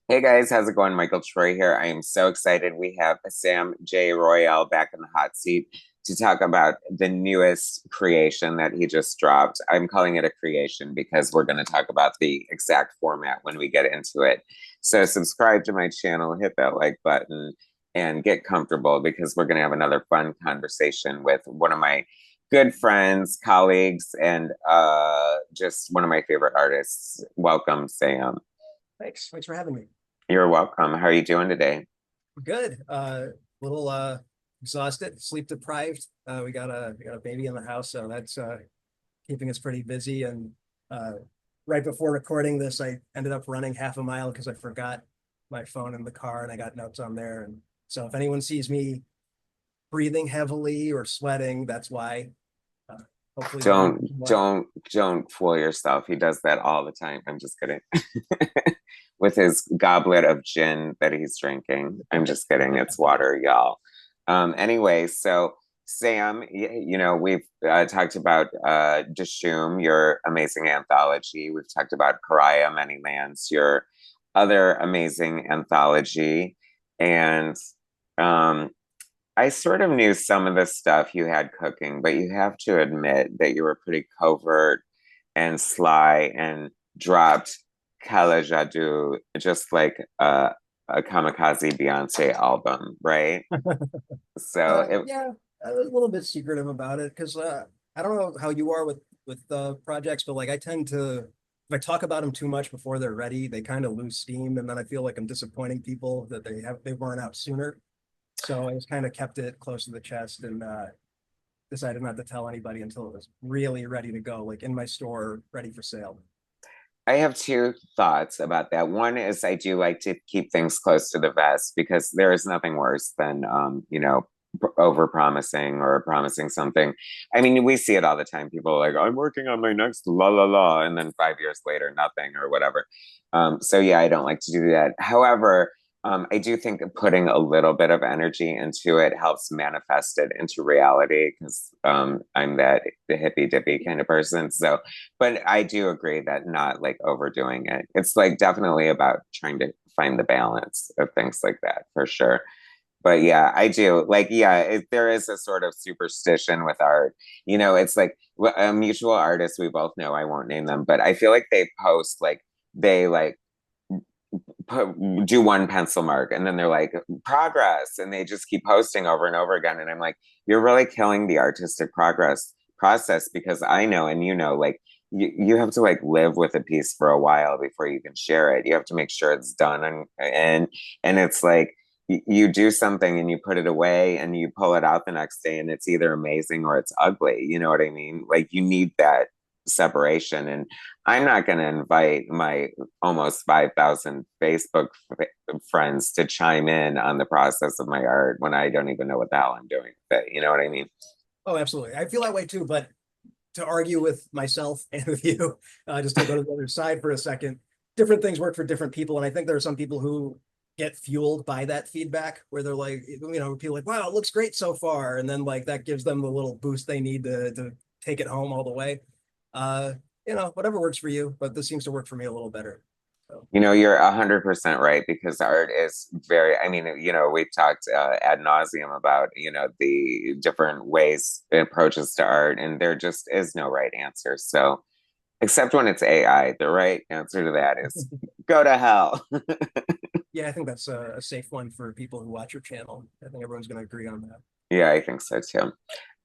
Hey guys, how's it going? Michael Troy here. I am so excited. We have Sam J. Royale back in the hot seat to talk about the newest creation that he just dropped. I'm calling it a creation because we're going to talk about the exact format when we get into it. So subscribe to my channel, hit that like button, and get comfortable because we're going to have another fun conversation with one of my good friends, colleagues, and just one of my favorite artists. Welcome, Sam. Thanks for having me. You're welcome. How are you doing today? Good. Little exhausted, sleep deprived. We got a baby in the house, so that's keeping us pretty busy. And uh, right before recording this, I ended up running half a mile because I forgot my phone in the car, and I got notes on there. And so if anyone sees me breathing heavily or sweating, that's why. Uh, Hopefully, no one Don't knows what. don't fool yourself. He does that all the time. I'm just kidding. With his goblet of gin that he's drinking. I'm just kidding. It's water, y'all. Anyway, so Sam, we've talked about Dishoom, your amazing anthology. We've talked about Pariah Many Lands, your other amazing anthology. And um, I sort of knew some of the stuff you had cooking, but you have to admit that you were pretty covert and sly and dropped Kala Jadoo just like a kamikaze Beyonce album, right? So it, Yeah, I was a little bit secretive about it because I don't know how you are with projects, but like I tend to if I talk about them too much before they're ready, they kind of lose steam, and then I feel like I'm disappointing people that they weren't out sooner. So I just kind of kept it close to the chest and decided not to tell anybody until it was really ready to go, like in my store, ready for sale. I have two thoughts about that. One is I do like to keep things close to the vest because there is nothing worse than over promising or promising something. I mean, we see it all the time. People are like, I'm working on my next la la la, and then 5 years later, nothing or whatever. So yeah, I don't like to do that. However, I do think putting a little bit of energy into it helps manifest it into reality because I'm that the hippy dippy kind of person. So but I do agree that not like overdoing it. It's like definitely about trying to find the balance of things like that for sure. But yeah, I do like, yeah, there is a sort of superstition with art. It's like a mutual artist we both know, I won't name them, but I feel like they post like, they like do one pencil mark and then they're like progress and they just keep posting over and over again and I'm like you're really killing the artistic progress process because I know and like you have to like live with a piece for a while before you can share it. You have to make sure it's done and it's like you do something and you put it away and you pull it out the next day and it's either amazing or it's ugly. You know what I mean? Like you need that separation and I'm not going to invite my almost 5,000 Facebook friends to chime in on the process of my art when I don't even know what the hell I'm doing with it. You know what I mean? Oh, absolutely. I feel that way too, but to argue with myself and with you, just to go to the other side for a second, different things work for different people. And I think there are some people who get fueled by that feedback where they're like, people are like, wow, it looks great so far. And then like that gives them the little boost they need to take it home all the way. Uh, whatever works for you, but this seems to work for me a little better. So You're 100% right because art is very, I mean, we've talked ad nauseum about, the different ways and approaches to art, and there just is no right answer. So, except when it's AI, the right answer to that is go to hell. yeah, I think that's a safe one for people who watch your channel. I think everyone's going to agree on that. Yeah, I think so too.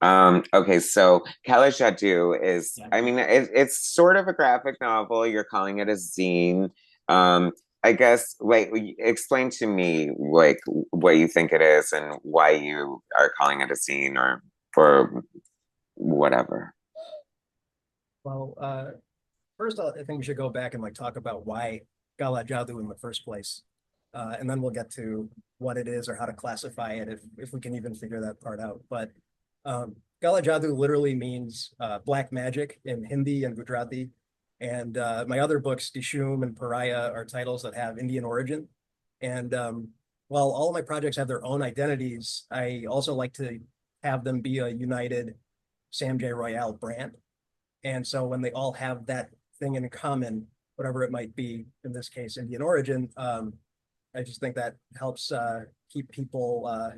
Okay, so Kala Jadoo is, Yeah. I mean, it's sort of a graphic novel. You're calling it a zine. I guess, like, explain to me, like, what you think it is and why you are calling it a zine or whatever. Well, first, I think we should go back and like talk about why Gala Jadoo in the first place, and then we'll get to what it is or how to classify it if we can even figure that part out. But Gala Jadoo literally means black magic in Hindi and Gujarati, and my other books, Dishum and Pariah, are titles that have Indian origin. And while all of my projects have their own identities, I also like to have them be a united Sam J. Royale brand. And so when they all have that thing in common, whatever it might be, in this case, Indian origin, I just think that helps keep people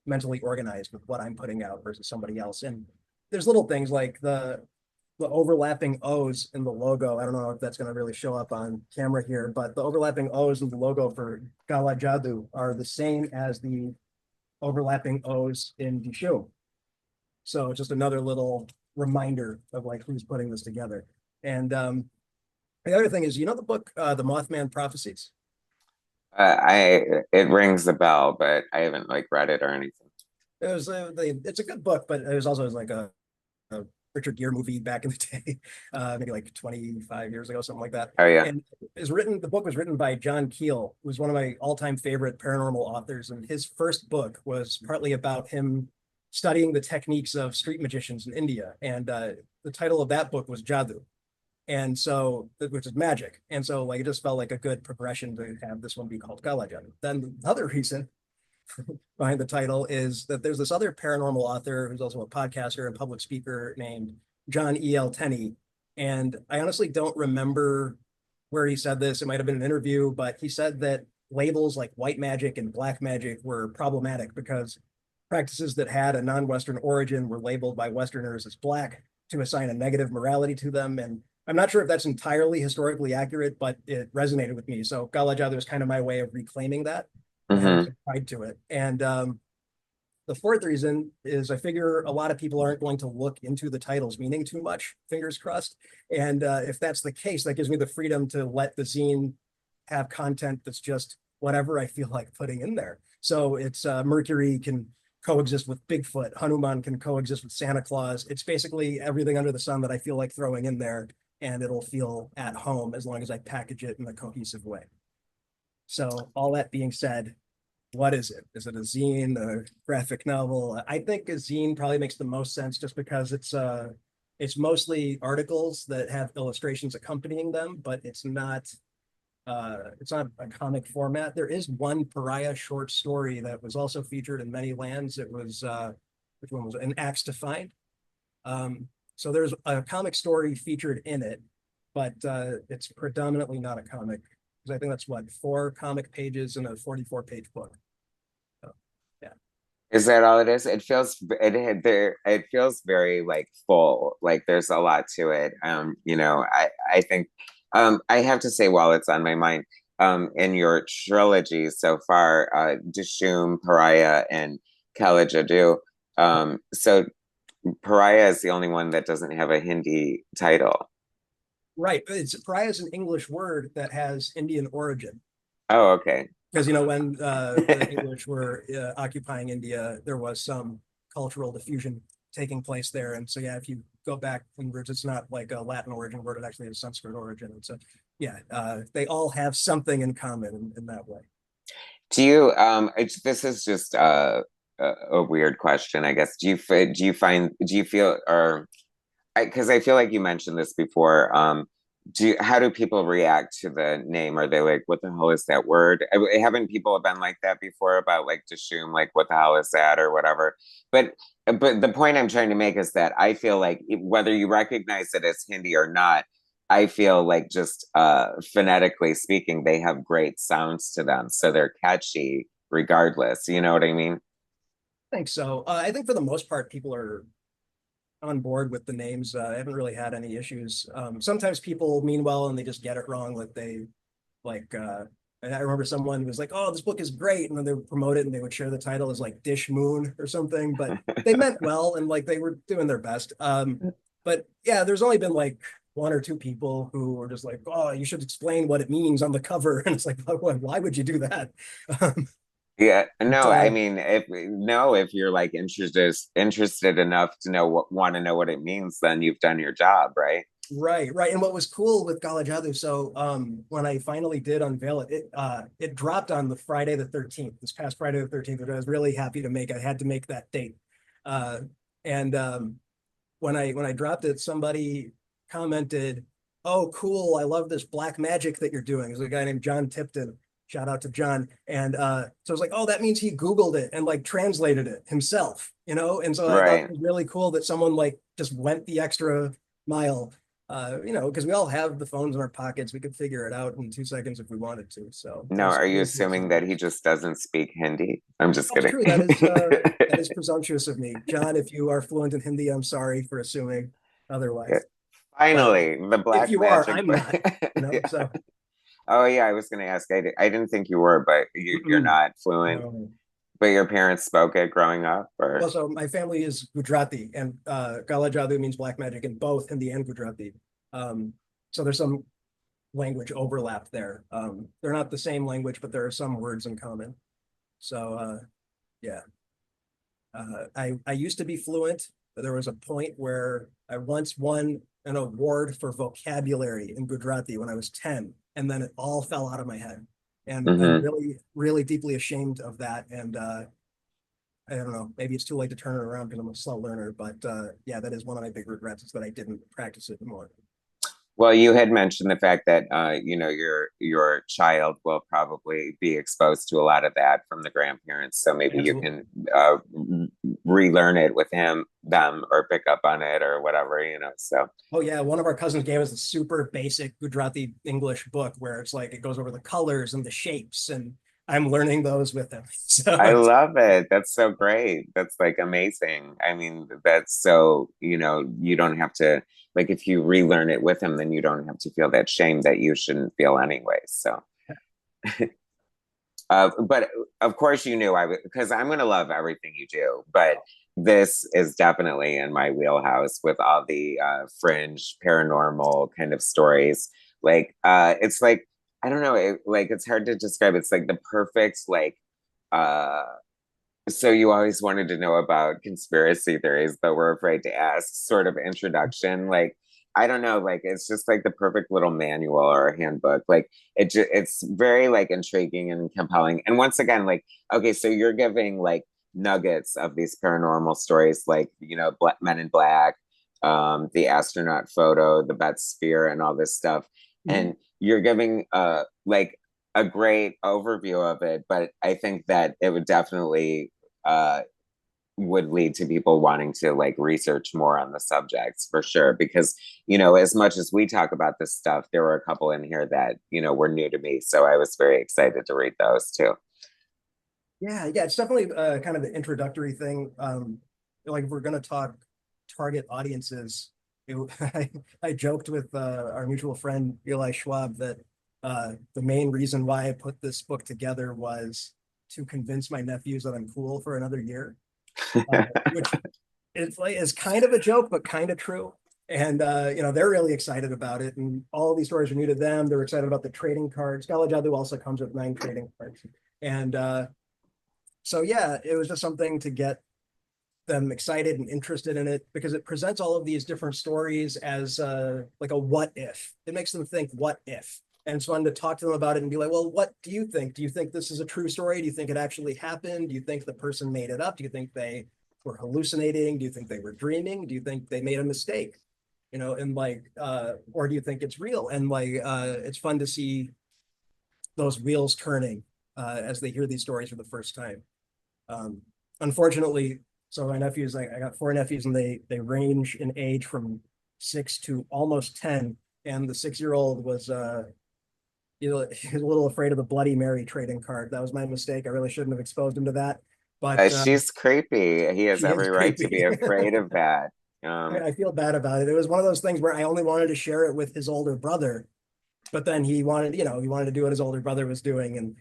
mentally organized with what I'm putting out versus somebody else. And there's little things like the overlapping O's in the logo. I don't know if that's going to really show up on camera here, but the overlapping O's in the logo for Gala Jadoo are the same as the overlapping O's in Dishoom. So just another little reminder of like who's putting this together. And the other thing is, you know, the book, The Mothman Prophecies. I it rings a bell, but I haven't like read it or anything. It's a good book, but it was also like a Richard Gere movie back in the day, maybe like 25 years ago, something like that. Oh yeah. And the book was written by John Keel, who's one of my all-time favorite paranormal authors. And his first book was partly about him studying the techniques of street magicians in India. And the title of that book was Jadoo. And so, which is magic. And so like, it just felt like a good progression to have this one be called Gala Jadoo. Then the other reason behind the title is that there's this other paranormal author who's also a podcaster and public speaker named John E.L. Tenney. And I honestly don't remember where he said this. It might have been an interview, but he said that labels like white magic and black magic were problematic because practices that had a non-Western origin were labeled by Westerners as black to assign a negative morality to them. And I'm not sure if that's entirely historically accurate, but it resonated with me. So Gala Jadoo is kind of my way of reclaiming that and having Hmm. some pride to it. And the fourth reason is I figure a lot of people aren't going to look into the title's meaning too much, fingers crossed. And if that's the case, that gives me the freedom to let the zine have content that's just whatever I feel like putting in there. So it's Mercury can coexist with Bigfoot, Hanuman can coexist with Santa Claus. It's basically everything under the sun that I feel like throwing in there, and it'll feel at home as long as I package it in a cohesive way. So all that being said, what is it? Is it a zine, a graphic novel? I think a zine probably makes the most sense just because it's mostly articles that have illustrations accompanying them, but it's not a comic format. There is one pariah short story that was also featured in many lands. It was which one was it? An Axe to Find. So there's a comic story featured in it, but it's predominantly not a comic because I think that's what 4 comic pages in a 44-page book. So, yeah. Is that all it is? It feels very like full. Like there's a lot to it. I think I have to say while it's on my mind, in your trilogy so far, Dishoom, Pariah, and Kala Jadoo. So Pariah is the only one that doesn't have a Hindi title. Right. Pariah is an English word that has Indian origin. Oh, okay. Because, you know, when the English were occupying India, there was some cultural diffusion taking place there. And so, yeah, if you go back in roots, it's not like a Latin origin word, it actually has Sanskrit origin. And so, yeah, they all have something in common in that way. This is just a weird question, I guess. Do you feel, or because I feel like you mentioned this before, how do people react to the name? Are they like, what the hell is that word? Haven't people been like that before about like Dishoom, like what the hell is that or whatever? But but the point I'm trying to make is that I feel like whether you recognize it as Hindi or not, I feel like just phonetically speaking, they have great sounds to them, so they're catchy regardless. You know what I mean? I think so. I think for the most part, people are on board with the names. I haven't really had any issues. Sometimes people mean well and they just get it wrong. Like and I remember someone was like, "Oh, this book is great," and then they would promote it and they would share the title as like Dish Moon or something. But they meant well and like they were doing their best. But yeah, there's only been like 1 or 2 people who were just like, "Oh, you should explain what it means on the cover," and it's like, why would you do that? Um, Yeah, but, no, I mean, if you're like interested enough to want to know what it means, then you've done your job, right? Right, right. And what was cool with Gala Jadoo, so when I finally did unveil it, it dropped on the Friday the 13th, this past Friday the 13th, which I was really happy to make. I had to make that date. Uh and when I dropped it, somebody commented, "Oh, cool, I love this black magic that you're doing." There's a guy named John Tipton. Shout out to John. And so I was like, "Oh, that means he Googled it and like translated it himself, you know?" And so I thought it Right. was really cool that someone like just went the extra mile because we all have the phones in our pockets. We could figure it out in 2 seconds if we wanted to. So No, are it you was pretty assuming that exciting. he just doesn't speak Hindi? I'm just That's kidding. true. That is presumptuous of me, John. If you are fluent in Hindi, I'm sorry for assuming otherwise. But Finally, the if black you are, magic. I'm not. Yeah. So Oh yeah, I was going to ask. I didn't think you were, but you're not fluent. no. But your parents spoke it growing up, or Well, so my family is Gujarati, and Gala Jadoo means black magic in both Hindi and Gujarati. So there's some language overlap there. They're not the same language, but there are some words in common. So yeah, I used to be fluent, but there was a point where I once won an award for vocabulary in Gujarati when I was 10, and then it all fell out of my head. And I'm Mhm. really, really deeply ashamed of that. And I don't know, maybe it's too late to turn it around because I'm a slow learner, but yeah, that is one of my big regrets is that I didn't practice it more. Well, you had mentioned the fact that your child will probably be exposed to a lot of that from the grandparents, so maybe you Absolutely. can uh, relearn it with them, or pick up on it or whatever. So Oh yeah, one of our cousins gave us a super basic Gujarati English book where it's like it goes over the colors and the shapes, and I'm learning those with him. So I it's love it. That's so great. That's like amazing. I mean, that's so, you don't have to, like, if you relearn it with him, then you don't have to feel that shame that you shouldn't feel anyway. So, but of course you knew I would, because I'm going to love everything you do. But this is definitely in my wheelhouse with all the fringe paranormal kind of stories. Like, it's like, I don't know, like, it's hard to describe. It's like the perfect, like, uh, so you always wanted to know about conspiracy theories, but we're afraid to ask sort of introduction. Like, I don't know, like it's just like the perfect little manual or a handbook. Like it's very like intriguing and compelling. And once again, like, okay, so you're giving like nuggets of these paranormal stories, like, Men in Black, the astronaut photo, the Bet Sphere, and all this stuff. Mhm. And you're giving like a great overview of it, but I think that it would definitely uh, would lead to people wanting to like research more on the subjects for sure. Because, as much as we talk about this stuff, there were a couple in here that, were new to me. So I was very excited to read those too. Yeah, it's definitely kind of an introductory thing. Like if we're gonna talk target audiences, I joked with our mutual friend Eli Schwab that the main reason why I put this book together was to convince my nephews that I'm cool for another year, which is kind of a joke, but kind of true. And they're really excited about it, and all of these stories are new to them. They're excited about the trading cards. Gala Jadoo also comes with 9 trading cards, and so yeah, it was just something to get them excited and interested in it because it presents all of these different stories as like a what if. It makes them think what if. And it's fun to talk to them about it and be like, well, what do you think? Do you think this is a true story? Do you think it actually happened? Do you think the person made it up? Do you think they were hallucinating? Do you think they were dreaming? Do you think they made a mistake? And like, or do you think it's real? And like, it's fun to see those wheels turning as they hear these stories for the first time. Um, Unfortunately, so my nephews, I got 4 nephews, and they range in age from 6 to almost 10. And the 6-year-old was he was a little afraid of the Bloody Mary trading card. That was my mistake. I really shouldn't have exposed him to that. But She's creepy. He has she is every right to be creepy. afraid of that. I feel bad about it. It was one of those things where I only wanted to share it with his older brother, but then he wanted to do what his older brother was doing, and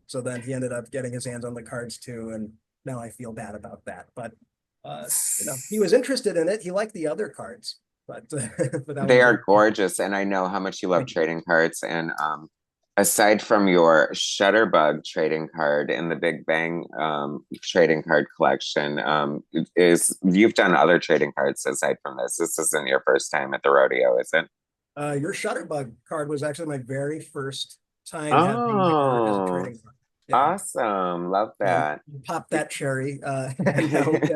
so then he ended up getting his hands on the cards too, and now I feel bad about that. But he was interested in it. He liked the other cards, but but that They was are gorgeous, and I know how much you love thank you. trading cards. And aside from your Shutterbug trading card in the Big Bang trading card collection, is you've done other trading cards aside from this. This isn't your first time at the rodeo, is it? Your Shutterbug card was actually my very first time having my art as a Oh, trading card. Yeah. awesome! Love So that. pop that cherry, and now we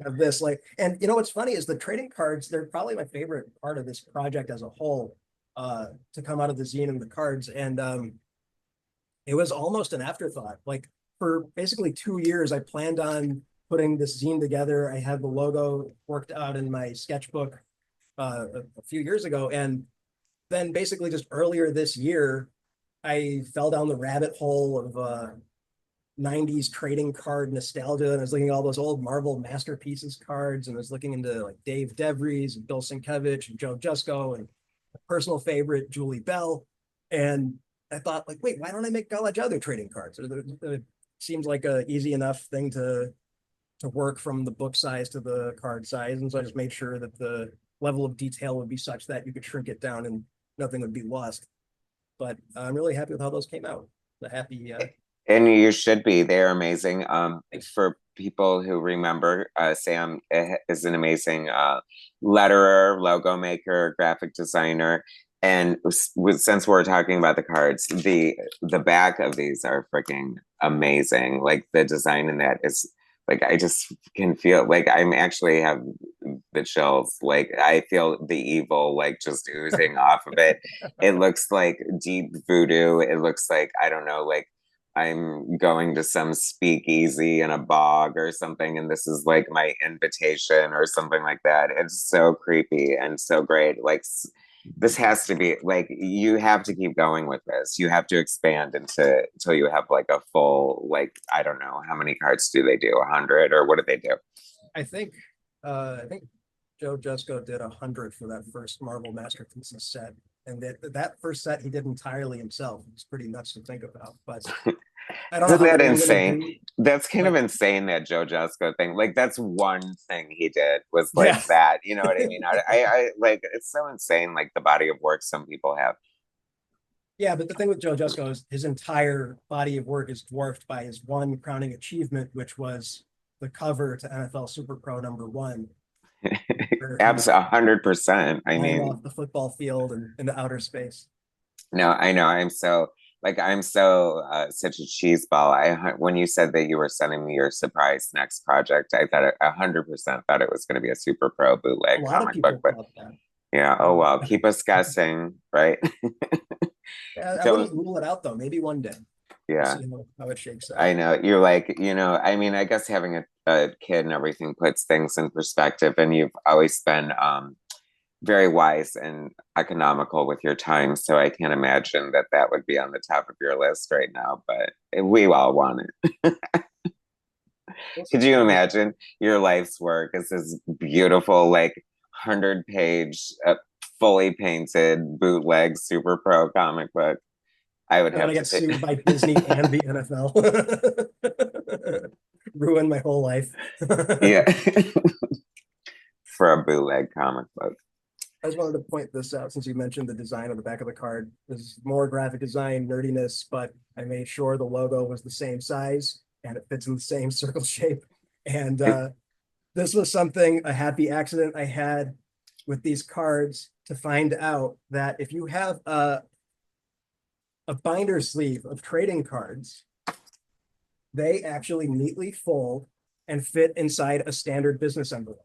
have this. Like, and what's funny is the trading cards. They're probably my favorite part of this project as a whole. To come out of the zine and the cards, and it was almost an afterthought. Like for basically 2 years, I planned on putting this zine together. I had the logo worked out in my sketchbook. a few years ago. And then basically just earlier this year, I fell down the rabbit hole of 90s trading card nostalgia. And I was looking at all those old Marvel Masterpieces cards, and I was looking into like Dave DeVries and Bill Sienkiewicz and Joe Jusko and a personal favorite, Julie Bell. And I thought, like, wait, why don't I make Gala Jadoo trading cards? It seems like a easy enough thing to work from the book size to the card size. And so I just made sure that the level of detail would be such that you could shrink it down and nothing would be lost. But I'm really happy with how those came out. The happy And you should be. They're amazing. For people who remember, Sam is an amazing letterer, logo maker, graphic designer. And since we're talking about the cards, the back of these are freaking amazing. Like the design in that is like I just can feel like I'm actually have the chills. Like I feel the evil like just oozing off of it. It looks like deep voodoo. It looks like I don't know, like I'm going to some speakeasy in a bog or something, and this is like my invitation or something like that. It's so creepy and so great. Like this has to be like you have to keep going with this. You have to expand until you have like a full like I don't know how many cards do they do 100 or what do they do? I think Joe Jusko did 100 for that first Marvel Masterpieces set. And that first set he did entirely himself. It's pretty nuts to think about. But I don't know Isn't how that many I'm gonna insane? do. That's kind of But insane that Joe Jusko thing. Like that's one thing he did was like yeah. that. You know what I mean? I like it's so insane. Like the body of work some people have. Yeah, but the thing with Joe Jusko is his entire body of work is dwarfed by his one crowning achievement, which was the cover to NFL Super Pro #1, where Abs he's 100%. I flying mean, off the football field and into outer space. no, I know. I'm so such a cheese ball. When you said that you were sending me your surprise next project, I thought 100% thought it was going to be a super pro A bootleg lot of comic book. people But thought that. yeah, oh Um, well, keep us guessing, right? I Don't. wouldn't rule it out though. Maybe one day we'll Yeah, see how it shakes I out. know. You're like, I mean, I guess having a kid and everything puts things in perspective, and you've always been very wise and economical with your time. So I can't imagine that that would be on the top of your list right now, but we all want it. We'll Could see. you Maybe. imagine your life's work is this beautiful, like 100-page, fully painted bootleg super pro comic book? I would And then have I to get pay. sued by Disney and the NFL. Ruin my whole life. Yeah, for a bootleg comic book. I just wanted to point this out since you mentioned the design of the back of the card. This is more graphic design nerdiness, but I made sure the logo was the same size and it fits in the same circle shape. And this was something, a happy accident I had with these cards to find out that if you have a binder sleeve of trading cards, they actually neatly fold and fit inside a standard business envelope.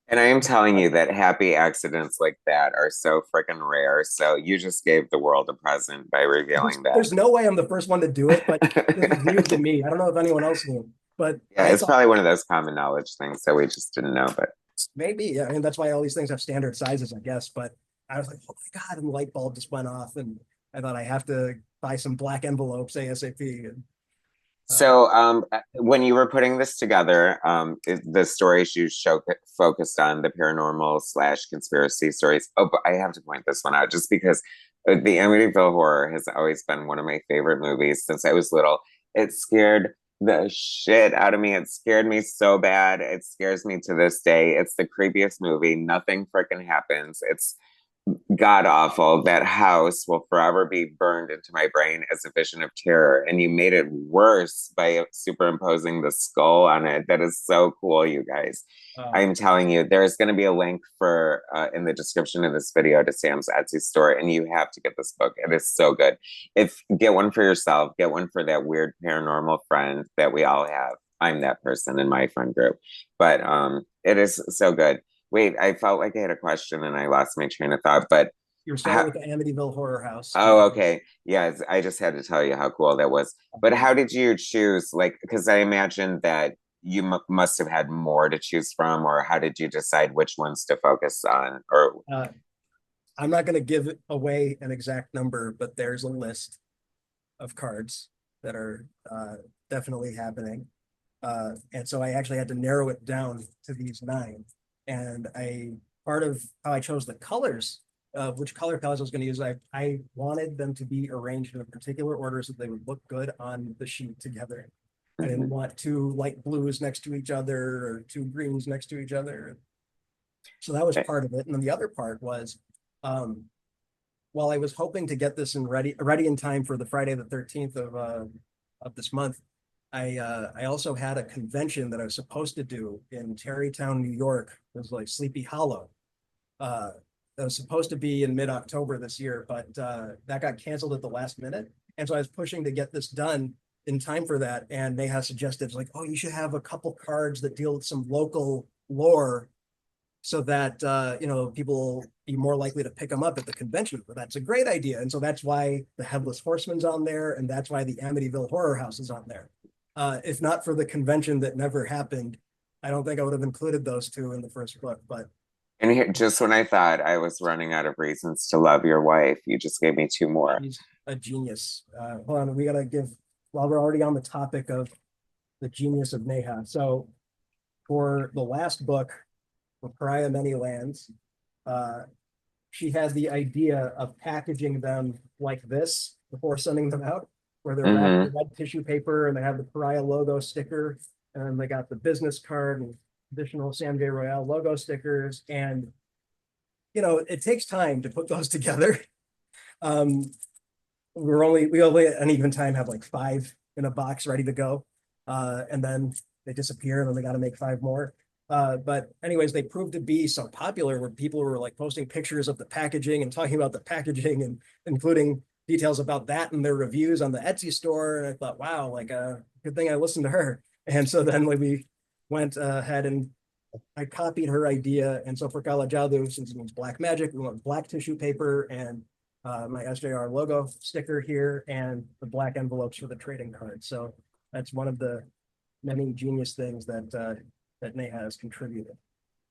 And I am telling you that happy accidents like that are so freaking rare. So you just gave the world a present by revealing that. There's no way I'm the first one to do it, but this is news to me. I don't know if anyone else knew, but Yeah, I it's thought probably one of those common knowledge things that we just didn't know. But maybe, yeah, I mean, that's why all these things have standard sizes, I guess. But I was like, oh my God, and the light bulb just went off. And I thought I have to buy some black envelopes ASAP. And, so when you were putting this together, the stories you focused on the paranormal slash conspiracy stories. Oh, but I have to point this one out just because the Amityville Horror has always been one of my favorite movies since I was little. It scared the shit out of me. It scared me so bad. It scares me to this day. It's the creepiest movie. Nothing freaking happens. It's god awful. That house will forever be burned into my brain as a vision of terror. And you made it worse by superimposing the skull on it. That is so cool, you guys. uh, I'm telling you, there's going to be a link for in the description of this video to Sam's Etsy store, and you have to get this book. It is so good. If get one for yourself, get one for that weird paranormal friend that we all have. I'm that person in my friend group, but it is so good. Wait, I felt like I had a question and I lost my train of thought. But you were starting how, with the Amityville Horror House. oh, okay, yeah, I just had to tell you how cool that was. But how did you choose? Like, because I imagine that you must have had more to choose from, or how did you decide which ones to focus on? Or Uh, I'm not going to give away an exact number, but there's a list of cards that are definitely happening. And so I actually had to narrow it down to these nine. And part of how I chose the colors, which color palettes I was going to use, I wanted them to be arranged in a particular order so they would look good on the sheet together. I didn't Mhm. want two light blues next to each other or two greens next to each other. So that was part of it. And then the other part was, um, while I was hoping to get this ready in time for the Friday the 13th of this month, I also had a convention that I was supposed to do in Tarrytown, New York. It was like Sleepy Hollow. Uh, that was supposed to be in mid-October this year, but that got canceled at the last minute. And so I was pushing to get this done in time for that. And they had suggested like, oh, you should have a couple cards that deal with some local lore so that people will be more likely to pick them up at the convention. But that's a great idea, and so that's why the Headless Horseman's on there, and that's why the Amityville Horror House is on there. If not for the convention that never happened, I don't think I would have included those two in the first book. But And here, just when I thought I was running out of reasons to love your wife, you just gave me two more. she's a genius. Hold on, we gotta give while we're already on the topic of the genius of Neha. So for the last book, for Pariah Many Lands, uh, she had the idea of packaging them like this before sending them out, where they're wrapped in Hmm. red tissue paper and they have the Pariah logo sticker, and then they got the business card and additional Sam J. Royale logo stickers. And it takes time to put those together. Um, we only at any given time have like five in a box ready to go. And then they disappear and then they got to make five more. But anyways, they proved to be so popular where people were like posting pictures of the packaging and talking about the packaging and including details about that in their reviews on the Etsy store. And I thought, wow, like good thing I listened to her. And so then we went ahead and I copied her idea. And so for Kala Jadoo, since it means black magic, we went with black tissue paper and my SJR logo sticker here and the black envelopes for the trading card. So that's one of the many genius things that Neha has contributed.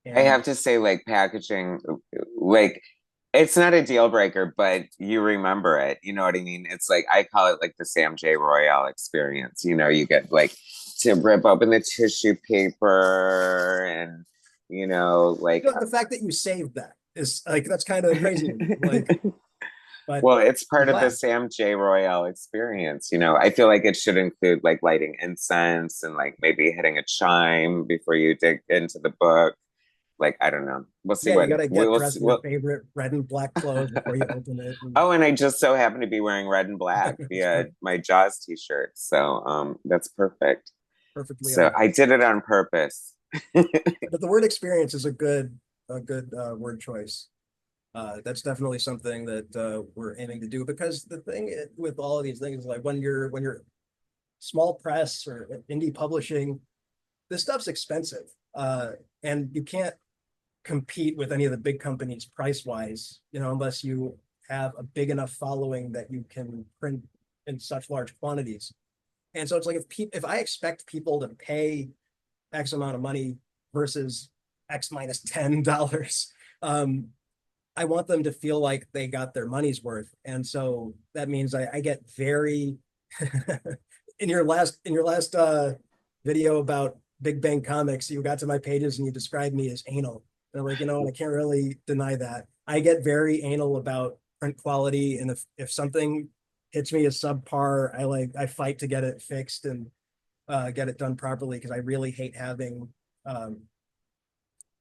I And have to say, like packaging, like it's not a deal breaker, but you remember it. You know what I mean? It's like I call it like the Sam J. Royale experience. You get like to rip open the tissue paper and like the fact that you saved that is like that's kind of crazy. Like, but well, it's I'm part of the glad. Sam J. Royale experience. I feel like it should include like lighting incense and like maybe hitting a chime before you dig into the book. Like, I don't know. We'll see Yeah, you what got to we get will see. dressed in your favorite red and black clothes before you open it. And Oh, and I just so happen to be wearing red and black it's via my Jaws t-shirt. So that's perfect. perfectly So on. I did it on purpose. But the word experience is a good word choice. That's definitely something that we're aiming to do because the thing with all of these things is like when you're small press or indie publishing, this stuff's expensive, and you can't compete with any of the big companies price wise, unless you have a big enough following that you can print in such large quantities. And so it's like if I expect people to pay X amount of money versus X minus $10, um, I want them to feel like they got their money's worth. And so that means I get very in your last video about Big Bang Comics, you got to my pages and you described me as anal. And I'm like, and I can't really deny that. I get very anal about print quality. And if something hits me as subpar, I fight to get it fixed and get it done properly because I really hate having um,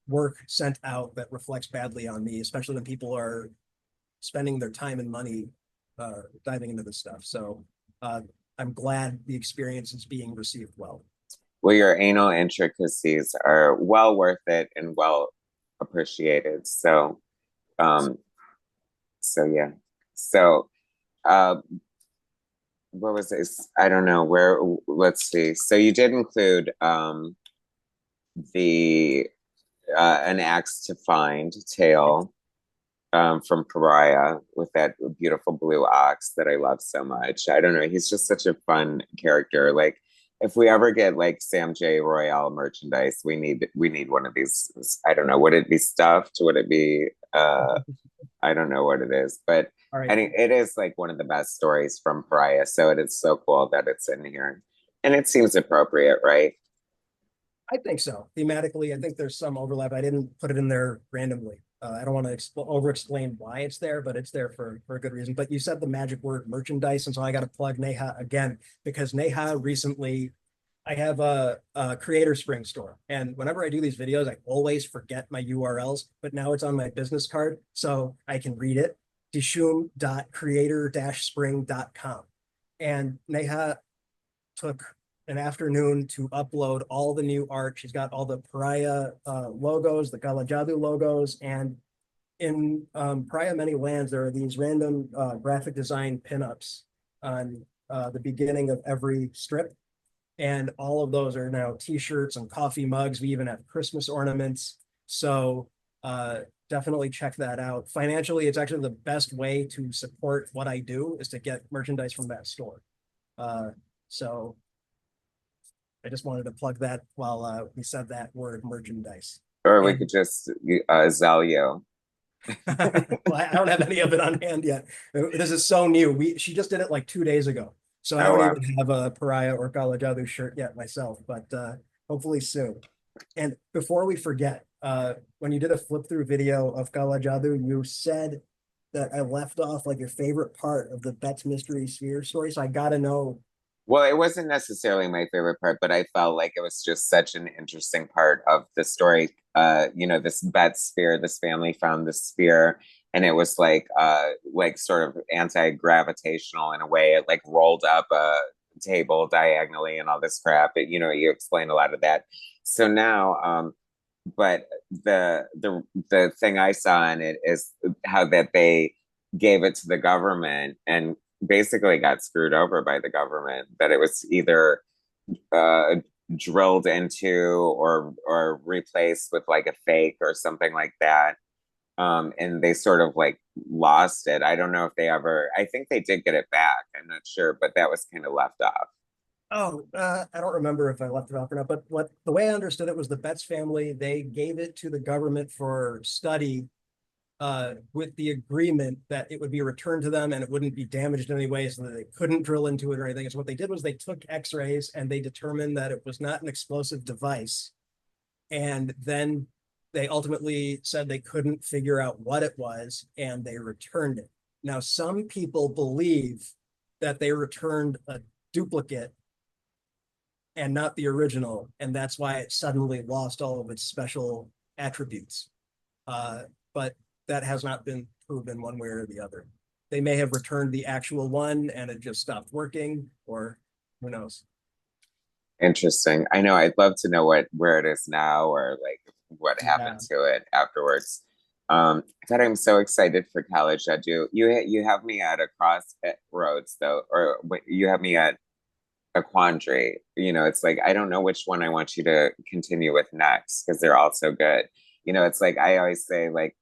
work sent out that reflects badly on me, especially when people are spending their time and money diving into this stuff. So uh, I'm glad the experience is being received well. Well, your anal intricacies are well worth it and well appreciated. Um, so yeah. So, uh, what was this? I don't know where. Let's see. So you did include the an axe to find tale from Pariah with that beautiful blue ox that I love so much. I don't know. He's just such a fun character. Like if we ever get like Sam J Royale merchandise, we need one of these. I don't know. Would it be stuffed? Would it be I don't know what it is, but All right. I mean it is like one of the best stories from Pariah. So it is so cool that it's in here. And it seems appropriate, right? I think so. Thematically, I think there's some overlap. I didn't put it in there randomly. I don't want to over explain why it's there, but it's there for a good reason. But you said the magic word merchandise, and so I got to plug Neha again because Neha recently, I have a Creator Spring store, and whenever I do these videos, I always forget my URLs, but now it's on my business card, so I can read it. Dishum.creator-spring.com. And Neha took an afternoon to upload all the new art. She's got all the Pariah logos, the Gala Jadoo logos, and in Pariah Many Lands, there are these random graphic design pinups on the beginning of every strip. And all of those are now t-shirts and coffee mugs. We even have Christmas ornaments. So definitely check that out. Financially, it's actually the best way to support what I do is to get merchandise from that store. So I just wanted to plug that while we said that word merchandise. Or we And could just sell you. well, I don't have any of it on hand yet. This is so new. She just did it like 2 days ago. So I Oh don't wow. even have a Pariah or Gala Jadoo shirt yet myself, but hopefully soon. And before we forget, when you did a flip through video of Gala Jadoo, you said that I left off like your favorite part of the Bet's Mystery Sphere story. So I gotta know. Well, it wasn't necessarily my favorite part, but I felt like it was just such an interesting part of the story. This bed sphere, this family found this sphere, and it was like sort of anti-gravitational in a way. It like rolled up a table diagonally and all this crap. You explain a lot of that. So now, but the thing I saw in it is how that they gave it to the government and basically got screwed over by the government. That it was either uh, drilled into or replaced with like a fake or something like that. And they sort of like lost it. I don't know if they ever. I think they did get it back. I'm not sure, but that was kind of left off. Oh, I don't remember if I left it off or not, but what the way I understood it was the Betts family, they gave it to the government for study with the agreement that it would be returned to them and it wouldn't be damaged in any way so that they couldn't drill into it or anything. So what they did was they took x-rays and they determined that it was not an explosive device. And then they ultimately said they couldn't figure out what it was and they returned it. Now, some people believe that they returned a duplicate and not the original, and that's why it suddenly lost all of its special attributes. But that has not been proven one way or the other. They may have returned the actual one and it just stopped working, or who knows. Interesting. I know. I'd love to know where it is now, or like what Yeah. happened to it afterwards. God, I'm so excited for college. I do. You have me at a crossroads though, or you have me at a quandary. It's like I don't know which one I want you to continue with next because they're all so good. It's like I always say, like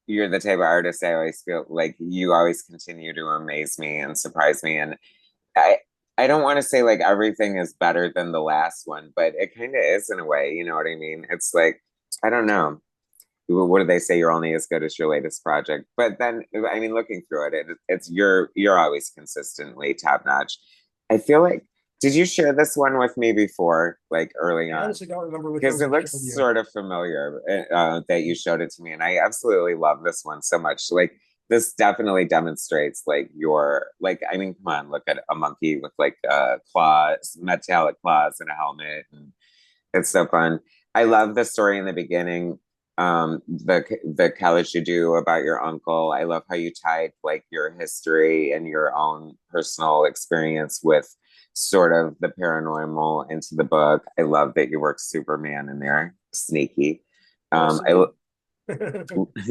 you're the type of artist I always feel like you always continue to amaze me and surprise me, and I I don't want to say like everything is better than the last one, but it kind of is in a way. You know what I mean? It's like I don't know. What do they say? You're only as good as your latest project. But then, I mean, looking through it's you're always consistently top notch. I feel like did you share this one with me before, like early I on? honestly don't remember which Because ones it I looks showed you. sort of familiar that you showed it to me, and I absolutely love this one so much. Like this definitely demonstrates like your like. I mean, come on, look at a monkey with like claws, metallic claws, and a helmet, and it's so fun. I love the story in the beginning. The college you do about your uncle. I love how you tied like your history and your own personal experience with sort of the paranormal into the book. I love that you work Superman in there. Sneaky. Don't Um, see I me.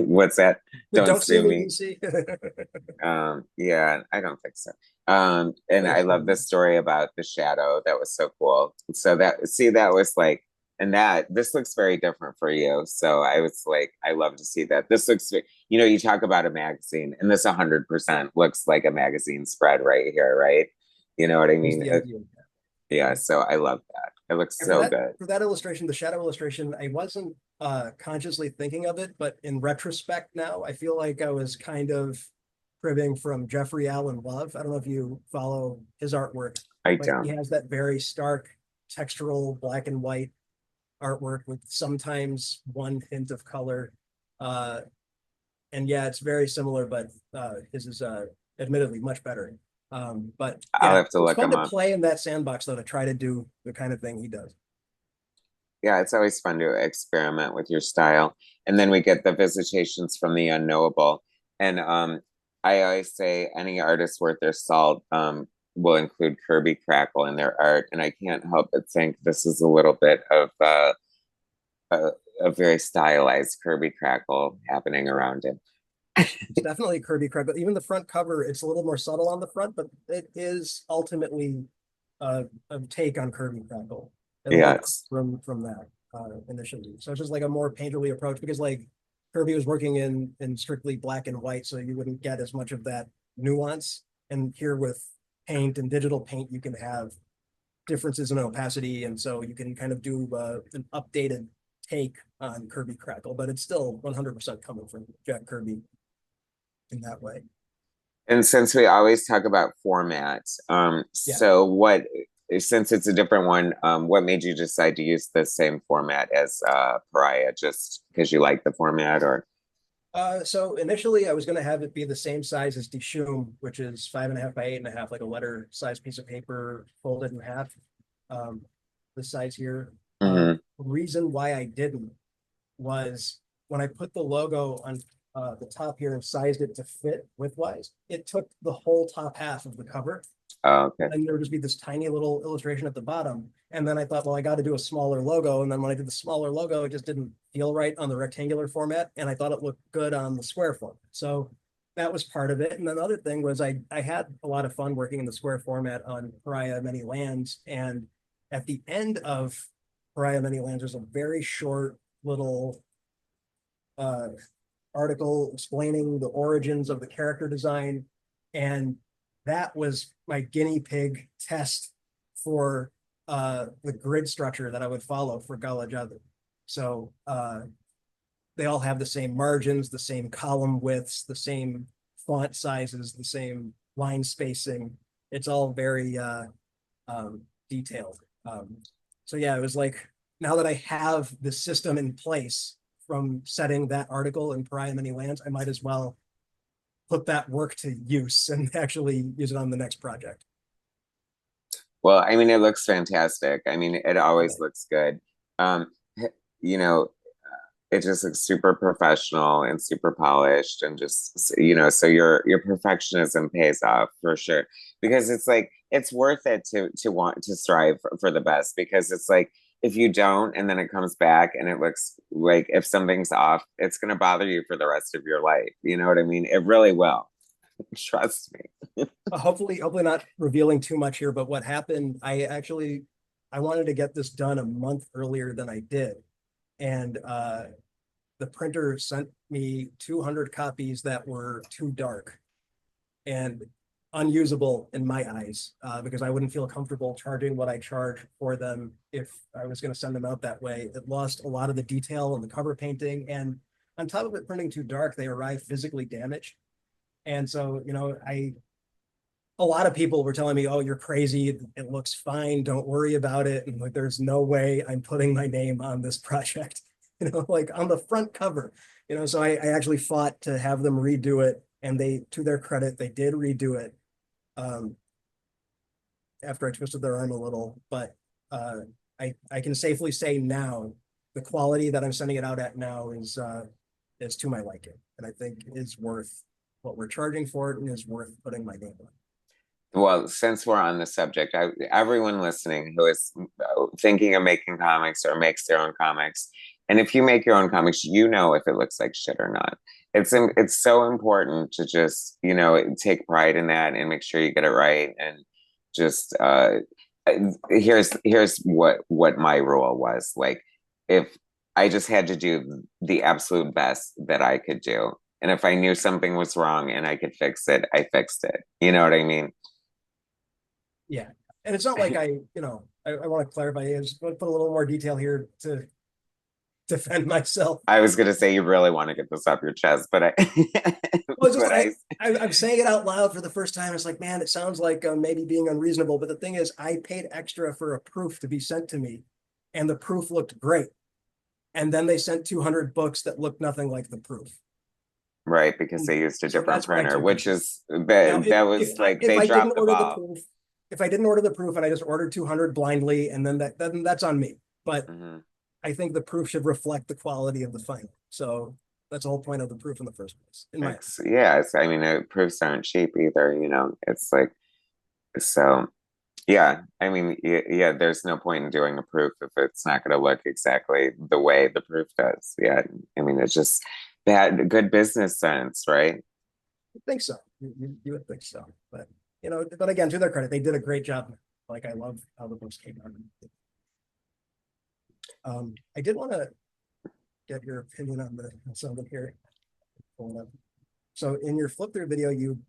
what's that? Don't Don't see sue me, me. DC. Yeah, I don't think so. And That's I love the funny. story about the shadow. That was so cool. So that was like, and that this looks very different for you. So I was like, I love to see that. This looks, you talk about a magazine, and this 100% looks like a magazine spread right here, right? You know what I Here's mean? the idea. Yeah, so I love that. It looks And so good. for that illustration, the shadow illustration, I wasn't consciously thinking of it, but in retrospect now, I feel like I was kind of cribbing from Jeffrey Allen Love. I don't know if you follow his artwork, I but he don't. has that very stark textural black and white artwork with sometimes one hint of color. Uh, and yeah, it's very similar, but his is admittedly much better. But I'll yeah, have to it's look fun them to up. play in that sandbox though, to try to do the kind of thing he does. Yeah, it's always fun to experiment with your style. And then we get the visitations from the unknowable. And I always say any artist worth their salt will include Kirby Crackle in their art. And I can't help but think this is a little bit of a very stylized Kirby Crackle happening around it. It's definitely Kirby Craig, but even the front cover, it's a little more subtle on the front, but it is ultimately a take on Kirby Crackle, at least Yes. from that initially. So it's just like a more painterly approach because like Kirby was working in strictly black and white, so you wouldn't get as much of that nuance. And here with paint and digital paint, you can have differences in opacity, and so you can kind of do an updated take on Kirby Crackle, but it's still 100% coming from Jack Kirby in that way. And since we always talk about formats, Yeah. so what, since it's a different one, what made you decide to use the same format as Pariah? Just because you like the format, or? So initially I was going to have it be the same size as Dishoom, which is 5.5 by 8.5, like a letter size piece of paper folded in half. Um, the size here. Mhm. Reason why I didn't was when I put the logo on the top here and sized it to fit widthwise, it took the whole top half of the cover. Oh, okay. And then there would just be this tiny little illustration at the bottom. And then I thought, well, I got to do a smaller logo. And then when I did the smaller logo, it just didn't feel right on the rectangular format. And I thought it looked good on the square format. So that was part of it. And then the other thing was I had a lot of fun working in the square format on Pariah Many Lands. And at the end of Pariah Many Lands, there's a very short little uh, article explaining the origins of the character design. And that was my guinea pig test for the grid structure that I would follow for Gala Jadoo. So they all have the same margins, the same column widths, the same font sizes, the same line spacing. It's all very detailed. So yeah, it was like now that I have the system in place from setting that article in Pariah Many Lands, I might as well put that work to use and actually use it on the next project. Well, I mean, it looks fantastic. I mean, it Yeah. always looks good. Um, you know, it just looks super professional and super polished, and just, so your perfectionism pays off for sure, because it's like it's worth it to want to strive for the best, because it's like if you don't and then it comes back and it looks like if something's off, it's going to bother you for the rest of your life. You know what I mean? It really will. Trust me. Hopefully not revealing too much here, but what happened, I wanted to get this done a month earlier than I did. And the printer sent me 200 copies that were too dark and unusable in my eyes because I wouldn't feel comfortable charging what I charge for them if I was going to send them out that way. It lost a lot of the detail in the cover painting. And on top of it printing too dark, they arrived physically damaged. And so, a lot of people were telling me, "Oh, you're crazy. It looks fine. Don't worry about it." And like, there's no way I'm putting my name on this project, like on the front cover. So I actually fought to have them redo it, and they, to their credit, they did redo it um, after I twisted their arm a little. But I can safely say now, the quality that I'm sending it out at now is to my liking, and I think is worth what we're charging for it, and is worth putting my name on. Well, since we're on the subject, everyone listening who is thinking of making comics or makes their own comics, and if you make your own comics, you know if it looks like shit or not. It's so important to just take pride in that and make sure you get it right. And just here's what my rule was. Like, if I just had to do the absolute best that I could do, and if I knew something was wrong and I could fix it, I fixed it. You know what I mean? Yeah. And it's not like I want to clarify, I just want to put a little more detail here to defend myself. I was gonna say you really want to get this off your chest, but I, Well, it's just but I, I'm saying it out loud for the first time. It's like, man, it sounds like maybe being unreasonable. But the thing is, I paid extra for a proof to be sent to me, and the proof looked great. And then they sent 200 books that looked nothing like the proof. right, because And they used a so different that's why I printer, took it. which is Now, that was like if they I didn't dropped the order the ball. proof, if I didn't order the proof and I just ordered 200 blindly, and then that's on me. But Mhm. I think the proof should reflect the quality of the final. So that's the whole point of the proof in the first place, in my Yeah, I mean, proofs aren't cheap either, you know. It's like so. Yeah, I mean, yeah, there's no point in doing a proof if it's not going to look exactly the way the proof does. Yeah, I mean, it's just that good business sense, right? think so. You would think so. But but again, to their credit, they did a great job. Like I love how the books came out. I did want to get your opinion on something here. So in your flip through video, you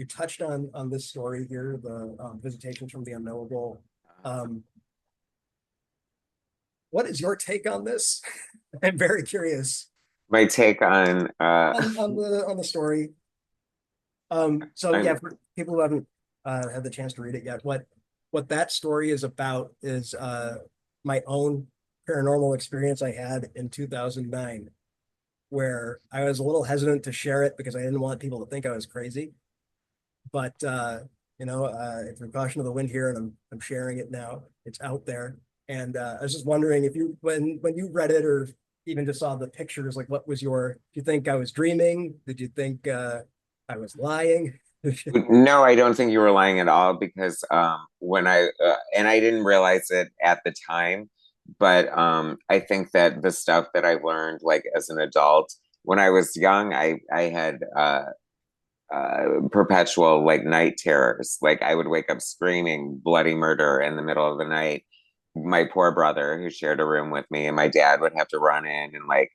touched on this story here, the visitations from the unknowable. Um, what is your take on this? I'm very curious My take on on the story. So yeah, I'm for people who haven't had the chance to read it yet, what that story is about is my own paranormal experience I had in 2009, where I was a little hesitant to share it because I didn't want people to think I was crazy. But it's a caution of the wind here, and I'm sharing it now. It's out there, and I was just wondering if you when you read it or even just saw the pictures, like what was your? Do you think I was dreaming? Did you think I was lying? no, I don't think you were lying at all because when I and I didn't realize it at the time, but I think that the stuff that I learned like as an adult when I was young, I had perpetual like night terrors. Like I would wake up screaming bloody murder in the middle of the night. My poor brother, who shared a room with me, and my dad would have to run in and like,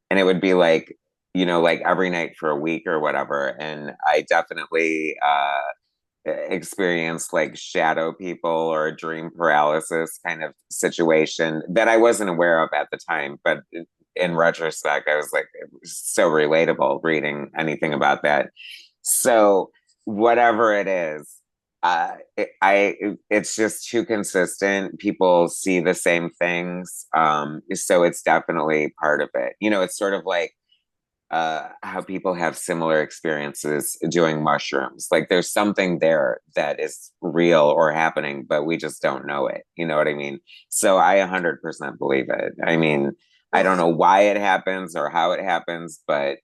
and it would be like, you know, like every night for a week or whatever. And I definitely experienced like shadow people or dream paralysis kind of situation that I wasn't aware of at the time. But in retrospect, I was like, it was so relatable reading anything about that. So whatever it is, it's just too consistent. People see the same things, so it's definitely part of it. You know, it's sort of like how people have similar experiences doing mushrooms. Like there's something there that is real or happening, but we just don't know it. You know what I mean? So I 100% believe it. I mean, I Well, don't know why it happens or how it happens, but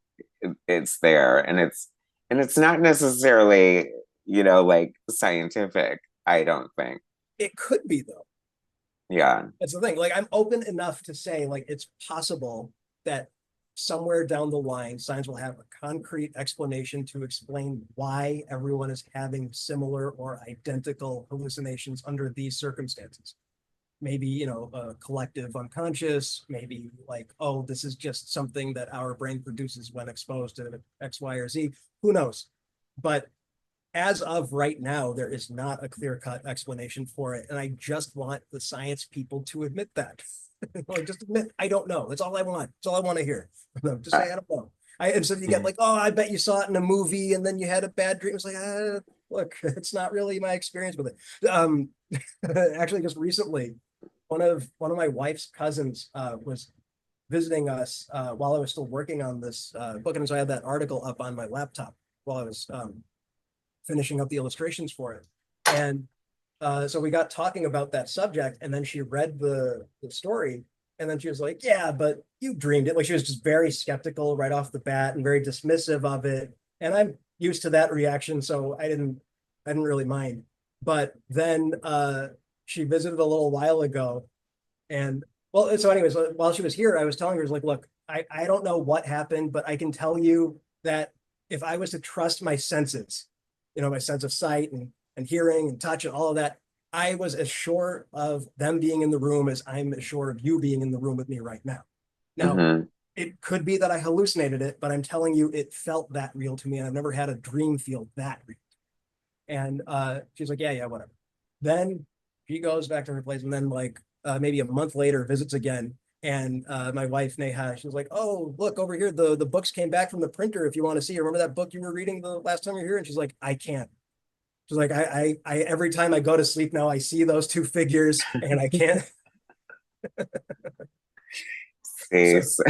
it's there, and it's not necessarily, you know, like scientific. I don't think. it could be though. Yeah. That's the thing. Like I'm open enough to say like it's possible that somewhere down the line, science will have a concrete explanation to explain why everyone is having similar or identical hallucinations under these circumstances. Maybe, a collective unconscious, maybe like, oh, this is just something that our brain produces when exposed to X, Y, or Z. Who knows? But as of right now, there is not a clear cut explanation for it. And I just want the science people to admit that. Like, just admit, I don't know. That's all I want. That's all I want to hear. Just say, I don't know. And so you get like, oh, I bet you saw it in a movie and then you had a bad dream. It's like, look, it's not really my experience with it. Actually, just recently, one of my wife's cousins was visiting us while I was still working on this book. And so I had that article up on my laptop while I was finishing up the illustrations for it. And so we got talking about that subject, and then she read the story, and then she was like, "Yeah, but you dreamed it." Like she was just very skeptical right off the bat and very dismissive of it. And I'm used to that reaction, so I didn't really mind. But then she visited a little while ago, and well, so anyways, while she was here, I was telling her, like, look, I don't know what happened, but I can tell you that if I was to trust my senses, my sense of sight and hearing and touch and all of that, I was as sure of them being in the room as I'm as sure of you being in the room with me right now. Now, Hmm. it could be that I hallucinated it, but I'm telling you, it felt that real to me. And I've never had a dream feel that real. And she's like, yeah, yeah, whatever. Then she goes back to her place, and then like maybe a month later visits again. And my wife Neha, she was like, "Oh, look over here, the books came back from the printer. If you want to see, remember that book you were reading the last time you were here?" And she's like, "I can't." She's like, I every time I go to sleep now, I see those two figures, and I can't." See, So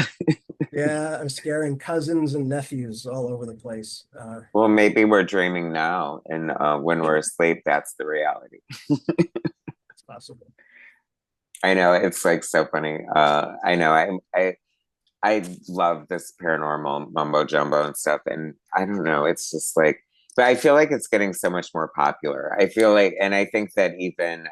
yeah, I'm scaring cousins and nephews all over the place. well, maybe we're dreaming now, and when we're asleep, that's the reality. It's possible. I know it's like so funny. I know I love this paranormal mumbo jumbo and stuff, and I don't know, it's just like, but I feel like it's getting so much more popular. I feel like, and I think that even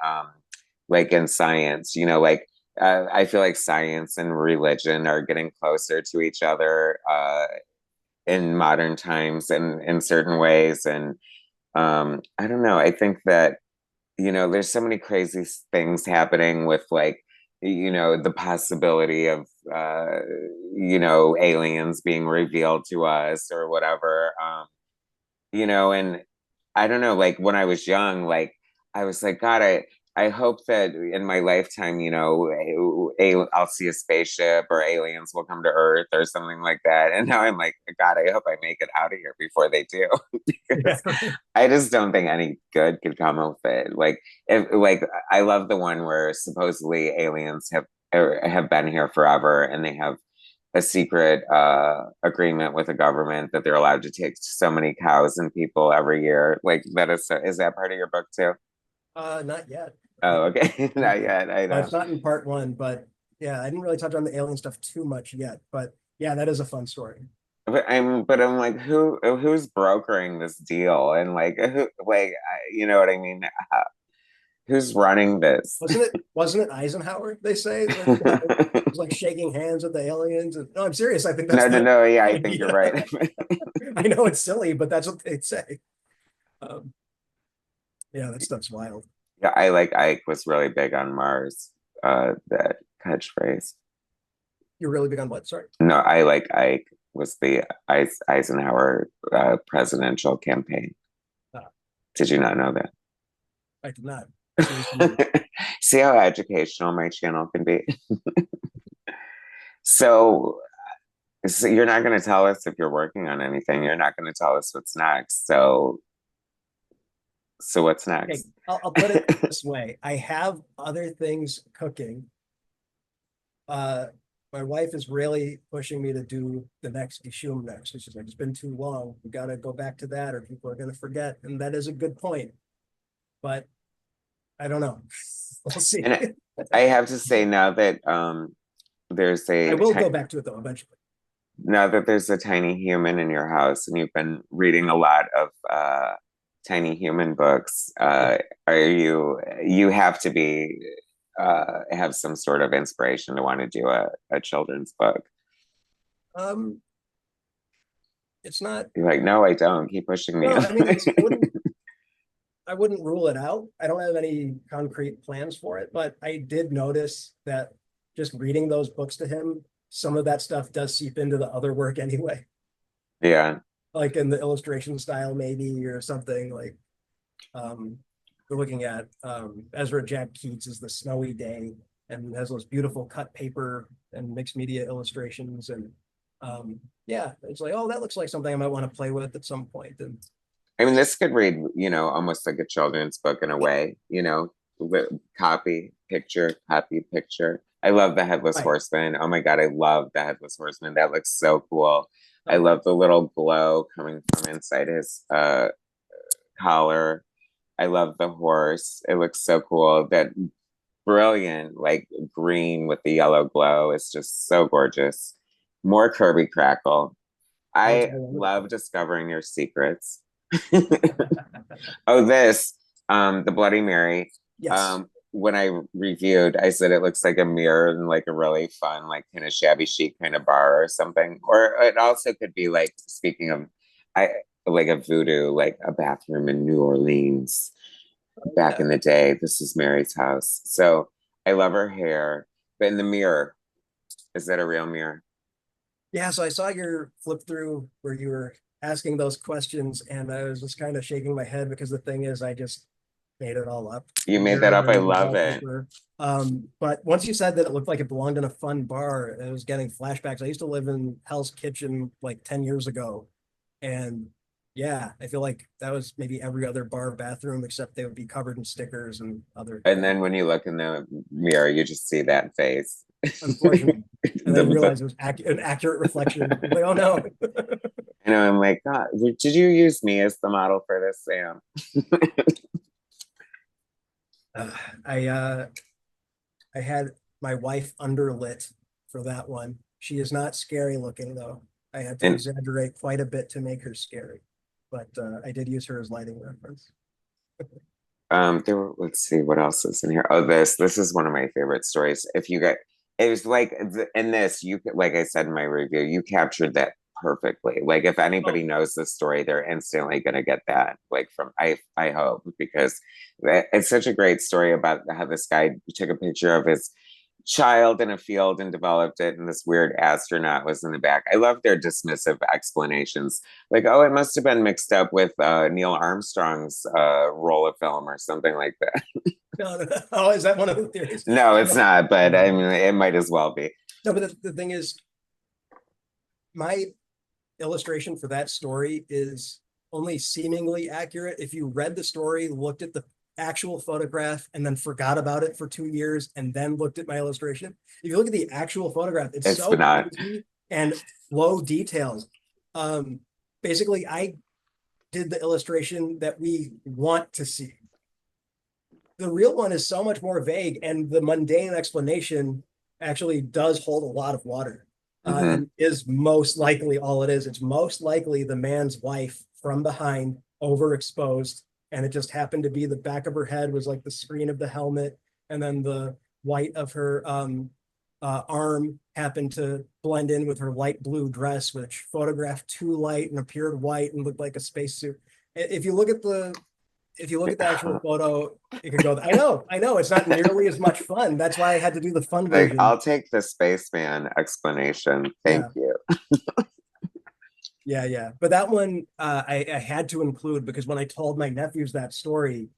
like in science, like I feel like science and religion are getting closer to each other in modern times and in certain ways, and I don't know. I think that there's so many crazy things happening with like, the possibility of, aliens being revealed to us or whatever. And I don't know, like when I was young, like I was like, God, I hope that in my lifetime, I'll see a spaceship or aliens will come to Earth or something like that. And now I'm like, God, I hope I make it out of here before they do, Yeah. because I just don't think any good could come of it. Like, if like I love the one where supposedly aliens have been here forever, and they have a secret agreement with the government that they're allowed to take so many cows and people every year. Like that is that part of your book too? Not yet. Oh, okay. Not yet. I Well, know. it's not in part one, but yeah, I didn't really touch on the alien stuff too much yet. But yeah, that is a fun story. But I'm like, who's brokering this deal? And like, who, like, you know what I mean? Who's running this? Wasn't it Eisenhower, they say? Like, was like shaking hands with the aliens. And, no, I'm serious. I think that's No, no, the no. Yeah, I think you're idea. right. I know it's silly, but that's what they say. Um, yeah, that stuff's wild. Yeah, I like Ike was really big on Mars. That catchphrase. You're really big on what? Sorry. No, I like Ike was the Eisenhower presidential campaign. Uh, Did you not know I did not. It's news to me. that? See how educational my channel can be. So, so you're not going to tell us if you're working on anything. You're not going to tell us what's next. So what's Okay, next? I'll put it this way. I have other things cooking. Uh, my wife is really pushing me to do the next Ishum next. She's like, it's been too long. We got to go back to that, or people are going to forget. And that is a good point. But I don't know. We'll see. And I have to say now that there's I a will go back to it though eventually. now that there's a tiny human in your house, and you've been reading a lot of tiny human books, Yeah. are you have to be have some sort of inspiration to want to do a children's book? Um, it's not. You're like, no, I don't. Keep pushing me. No, I mean, I wouldn't rule it out. I don't have any concrete plans for it, but I did notice that just reading those books to him, some of that stuff does seep into the other work anyway, Yeah. like in the illustration style, maybe, or something like um we're looking at Ezra Jack Keats is The Snowy Day and has those beautiful cut paper and mixed media illustrations. And yeah, it's like, oh, that looks like something I might want to play with at some point. And I mean, this could read, almost like a children's book in a way, with copy, picture. I love the Headless right. Horseman. Oh my God, I love the Headless Horseman. That looks so cool. I Oh yeah. love the little glow coming from inside his collar. I love the horse. It looks so cool. That brilliant, like green with the yellow glow is just so gorgeous. More Kirby Crackle. Oh, it's I very love wonderful. discovering your secrets. Oh, this, the Bloody Mary. Yes. When I reviewed, I said it looks like a mirror in like a really fun, like kind of shabby chic kind of bar or something. Or it also could be like, speaking of, I like a voodoo, like a bathroom in New Orleans back Yeah. in the day. This is Mary's house. So I love her hair. But in the mirror, is that a real mirror? Yeah, so I saw your flip through where you were asking those questions, and I was just kind of shaking my head because the thing is, I just made it all up. You made that up. I Urine, love it. wallpaper. But once you said that it looked like it belonged in a fun bar, it was getting flashbacks. I used to live in Hell's Kitchen like 10 years ago. And yeah, I feel like that was maybe every other bar bathroom, except they would be covered in stickers and other And things. then when you look in the mirror, you just see that face. Unfortunately. And then you The, realize it was an accurate reflection. Like, oh no. you know, I'm like, God, did you use me as the model for this, Sam? Uh, I uh I had my wife underlit for that one. She is not scary looking though. I had to And exaggerate quite a bit to make her scary, but I did use her as lighting reference. there were, let's see what else is in here. Oh, this is one of my favorite stories. If you get, it was like in this, you like I said in my review, you captured that perfectly. Like if Oh, anybody knows this story, they're instantly gonna get that. Like from I hope because it's such a great story about how this guy took a picture of his child in a field and developed it, and this weird astronaut was in the back. I love their dismissive explanations, like, "Oh, it must have been mixed up with Neil Armstrong's roll of film or something like that." no, no, no. Oh, is that one of the theories? No, it's No, not, but I mean, it might as well be. no, but the thing is, my illustration for that story is only seemingly accurate. If you read the story, looked at the actual photograph, and then forgot about it for 2 years and then looked at my illustration, if you look at the actual photograph, it's It's so not. busy and low details. Um, Basically, I did the illustration that we want to see. The real one is so much more vague, and the mundane explanation actually does hold a lot of water, Hmm. and is most likely all it is. It's most likely the man's wife from behind, overexposed, and it just happened to be the back of her head was like the screen of the helmet, and then the white of her arm happened to blend in with her light blue dress, which photographed too light and appeared white and looked like a spacesuit. If you look at the actual photo, it could go. I know, it's not nearly as much fun. That's why I had to do the fun Like, version. I'll take the spaceman explanation. Thank Yeah, you. yeah. But that one, I had to include because when I told my nephews that story,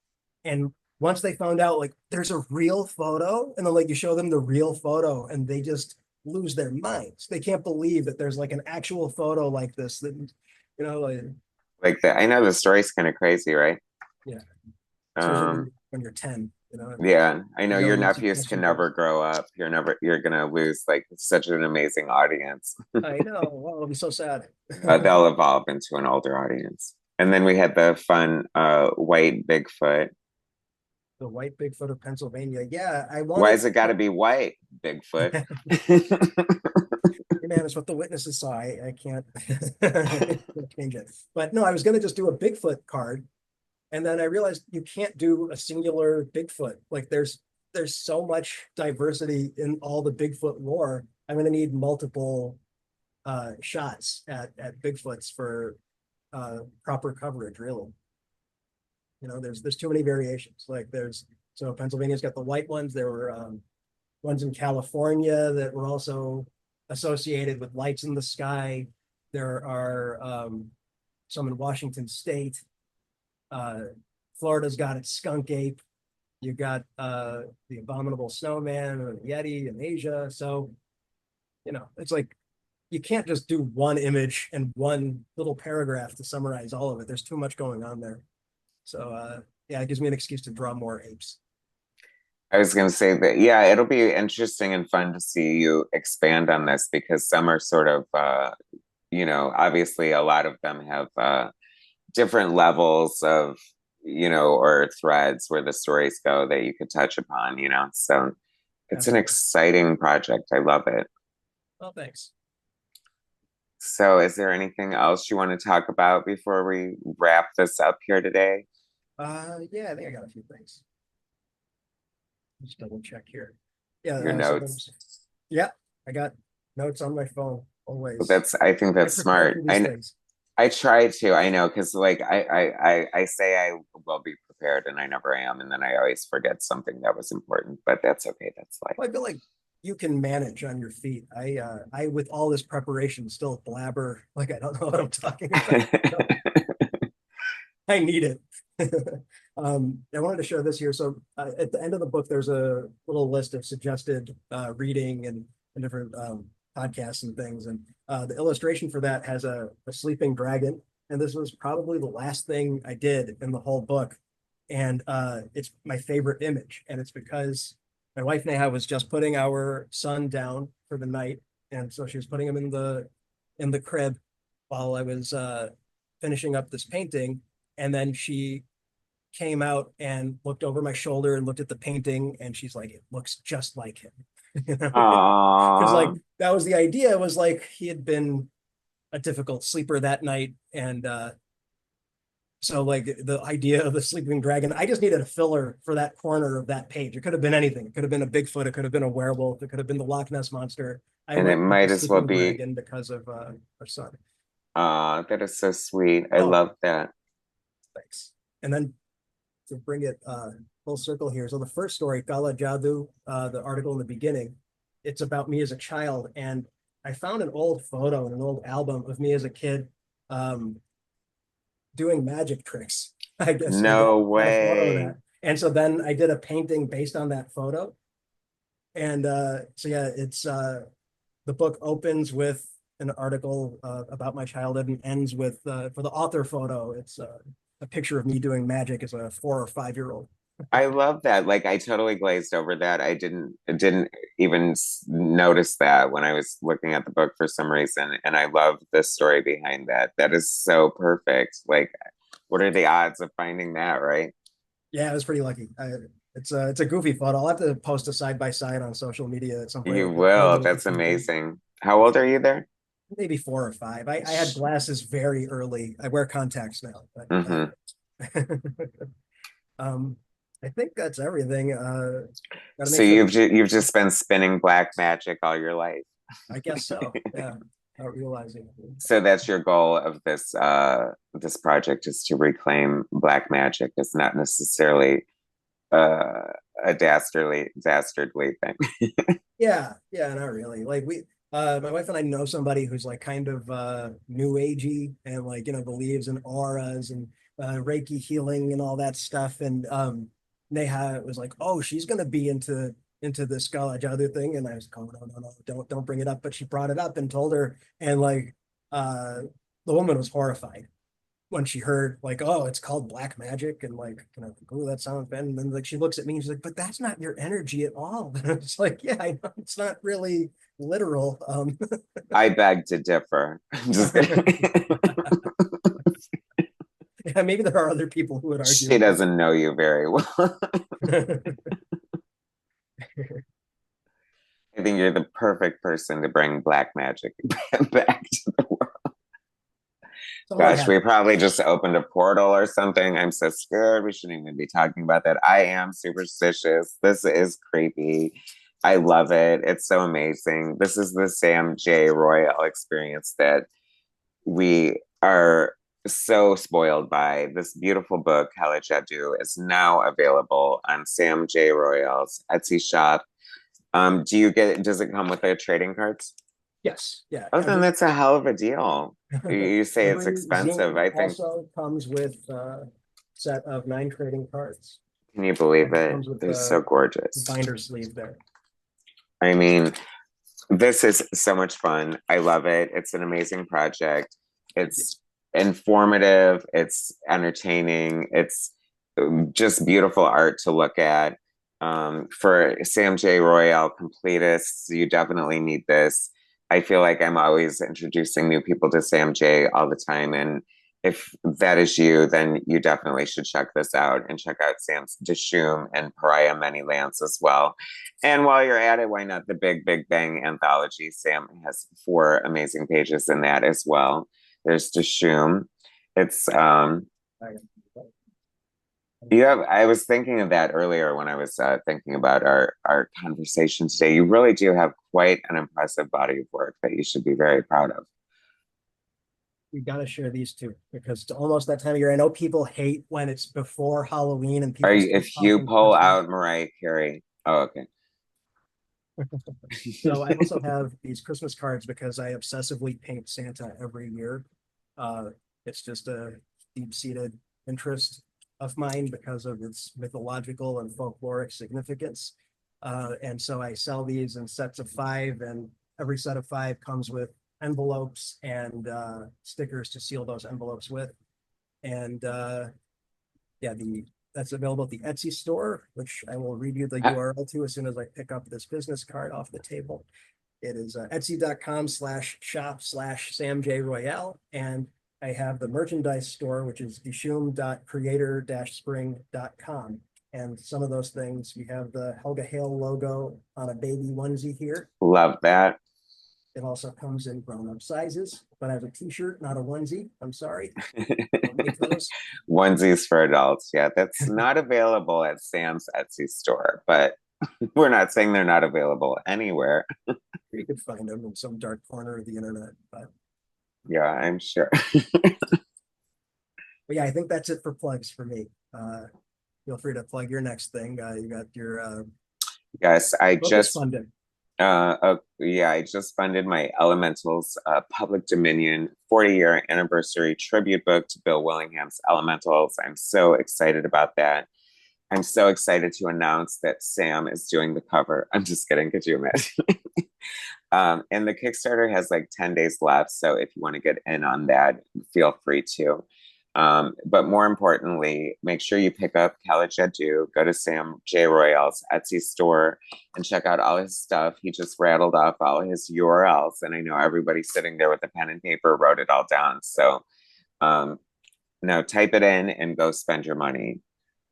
and once they found out like there's a real photo, and then like you show them the real photo, and they just lose their minds. They can't believe that there's like an actual photo like this. That like, Like I know the story's kind of crazy, right? yeah, especially Um, when you're 10, yeah, I know you your go and see nephews can Christian never things. grow up. You're gonna lose like such an amazing audience. I know. Well, it'll be so sad. They'll evolve into an older audience. And then we had the fun white Bigfoot. The white Bigfoot of Pennsylvania. Yeah, I Why wanted has it got to be white, Bigfoot? hey man, it's what the witnesses saw. I can't change it. But no, I was gonna just do a Bigfoot card, and then I realized you can't do a singular Bigfoot. Like there's so much diversity in all the Bigfoot lore. I'm gonna need multiple shots at Bigfoots for proper coverage, really. There's too many variations. Like so Pennsylvania's got the white ones. There were ones in California that were also associated with lights in the sky. There are some in Washington State. Uh, Florida's got its skunk ape. You got the abominable snowman or the Yeti in Asia. So, it's like you can't just do one image and one little paragraph to summarize all of it. There's too much going on there. So, yeah, it gives me an excuse to draw more apes. I was going to say that, yeah, it'll be interesting and fun to see you expand on this because some are sort of, obviously a lot of them have different levels of, or threads where the stories go that you could touch upon. So it's an Absolutely. exciting project. I love it. Well, thanks. So, is there anything else you want to talk about before we wrap this up here today? Yeah, I think I got a few things. Just double check here. Yeah, Your so notes. yeah, I got notes on my phone always. I think I that's prepare smart. for these things. I try to, I know, because like I say I will be prepared and I never am, and then I always forget something that was important, but that's okay. That's life. Well, I feel like you can manage on your feet. I with all this preparation still blabber like I don't know what I'm talking about. I need it. I wanted to show this here. So at the end of the book, there's a little list of suggested reading and different podcasts and things. And the illustration for that has a sleeping dragon. And this was probably the last thing I did in the whole book. And it's my favorite image. And it's because my wife Neha was just putting our son down for the night. And so she was putting him in the crib while I was finishing up this painting. And then she came out and looked over my shoulder and looked at the painting, and she's like, it looks just like him. You know, because like Aww. that was the idea, was like he had been a difficult sleeper that night. And so like the idea of the sleeping dragon, I just needed a filler for that corner of that page. It could have been anything. It could have been a Bigfoot, it could have been a werewolf, it could have been the Loch Ness monster. I And it went with the might as well sleeping be, dragon because of our son. that is so sweet. I Oh, love that. thanks. And then to bring it full circle here. So the first story, Gala Jadoo, the article in the beginning, it's about me as a child. And I found an old photo and an old album of me as a kid doing magic tricks. I guess I No got a photo of that. way. And so then I did a painting based on that photo. And so yeah, it's the book opens with an article about my childhood and ends with for the author photo, it's a picture of me doing magic as a 4 or 5 year old. I love that. Like I totally glazed over that. I didn't even notice that when I was looking at the book for some reason. And I love the story behind that. That is so perfect. Like, what are the odds of finding that, right? Yeah, I was pretty lucky. It's a goofy photo. I'll have to post a side by side on social media at some point You with the will. little That's picture. amazing. How old are you there? Maybe 4 or 5. I had glasses very early. I wear contacts now, but Mm-hmm. um, I think that's everything. Gotta So make sure you've just been spinning black magic all your life. I guess so. Yeah, not realizing. So that's your goal of this project is to reclaim black magic. It's not necessarily uh a dastardly thing. Yeah, yeah, not really. Like my wife and I know somebody who's like kind of new agey and like believes in auras and Reiki healing and all that stuff. And Neha was like, oh, she's gonna be into this Scala Jadoo thing, and I was like, oh, no, don't bring it up. But she brought it up and told her, and like uh the woman was horrified when she heard like, oh, it's called black magic, and like, oh, that sounds bad. And then like she looks at me and she's like, but that's not your energy at all. And it's like, yeah, I know it's not really literal. I beg to differ. Just Yeah, maybe there are other people who would argue she doesn't know you very well. that. I think you're the perfect person to bring black magic back to the world. So what Gosh, we happened? probably just opened a portal or something. I'm so scared. We shouldn't even be talking about that. I am superstitious. This is creepy. I love it. It's so amazing. This is the Sam J. Royale experience that we are so spoiled by. This beautiful book, Kala Jadoo, is now available on Sam J. Royale's Etsy shop. Does it come with the trading cards? Yes, yeah. Oh, then Every that's a hell of a deal. You say it's every expensive. zine I think, also comes with a set of 9 trading cards, can you believe and it it? comes with They're so the gorgeous. binder sleeve there. I mean, this is so much fun. I love it. It's an amazing project. It's informative, it's entertaining, it's just beautiful art to look at. For Sam J. Royale completists, you definitely need this. I feel like I'm always introducing new people to Sam J all the time. And if that is you, then you definitely should check this out and check out Sam's Dishoom and Pariah Many Lands as well. And while you're at it, why not the Big Bang anthology? Sam has 4 amazing pages in that as well. There's Dishoom. It's you have I was thinking of that earlier when I was thinking about our conversation today. You really do have quite an impressive body of work that you should be very proud of. We got to share these two because it's almost that time of year. I know people hate when it's before Halloween and Are people you start if you talking pull Christmas. out Mariah Carey? Oh, okay. So I also have these Christmas cards because I obsessively paint Santa every year. It's just a deep-seated interest. of mine because of its mythological and folkloric significance. And so I sell these in sets of 5, and every set of 5 comes with envelopes and stickers to seal those envelopes with. And yeah, that's available at the Etsy store, which I will read you the Uh, URL to as soon as I pick up this business card off the table. It is etsy.com/shop/Sam J. Royale. And I have the merchandise store, which is dishum.creator-spring.com. And some of those things, we have the Helga Hale logo on a baby onesie here. Love that. It also comes in grown-up sizes, but I have a t-shirt, not a onesie. I'm sorry. Don't make those. Onesies for adults. Yeah, that's not available at Sam's Etsy store, but we're not saying they're not available anywhere. You could find them in some dark corner of the internet, but Yeah, I'm sure. yeah, I think that's it for plugs for me. Feel free to plug your next thing. You got your Yes, I book is just funded. yeah, I just funded my Elementals Public Dominion 40-year anniversary tribute book to Bill Willingham's Elementals. I'm so excited about that. I'm so excited to announce that Sam is doing the cover. I'm just kidding. Could you imagine? And the Kickstarter has like 10 days left. So if you want to get in on that, feel free to. But more importantly, make sure you pick up Jadoo, go to Sam J. Royale's Etsy store and check out all his stuff. He just rattled off all his URLs. And I know everybody sitting there with a pen and paper wrote it all down. So now type it in and go spend your money.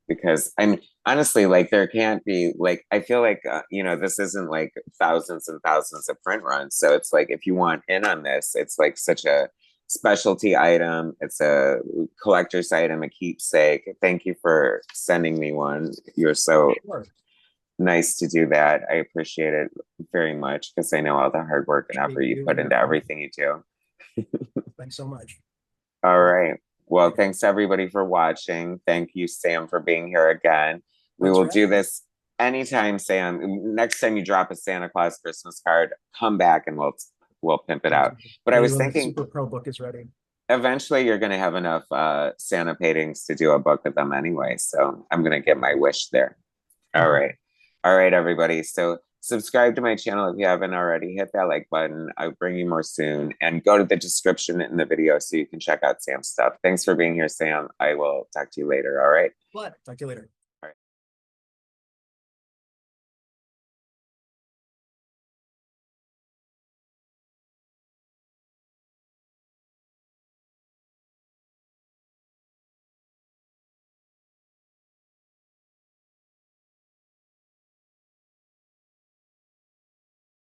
Because I'm honestly like, there can't be like, I feel like, this isn't like thousands and thousands of print runs. So it's like, if you want in on this, it's like such a specialty item. It's a collector's item, a keepsake. Thank you for sending me one. You're so Sure. nice to do that. I appreciate it very much because I know all the hard work and effort you put into everything you do. Thanks so much. All Well, right. Well, thanks everybody for watching. Thank you, Sam, for being here again. We thanks will for do having me. this anytime, Sam. Next time you drop a Santa Claus Christmas card, come back and we'll pimp it Sounds out. good. But I Maybe was when the thinking Super Pro book is ready. eventually you're gonna have enough Santa paintings to do a book of them anyway. So I'm gonna get my wish there. All right. All right, everybody. So subscribe to my channel if you haven't already. Hit that like button. I'll bring you more soon. And go to the description in the video so you can check out Sam's stuff. Thanks for being here, Sam. I will talk to you later. All right. But talk to you later.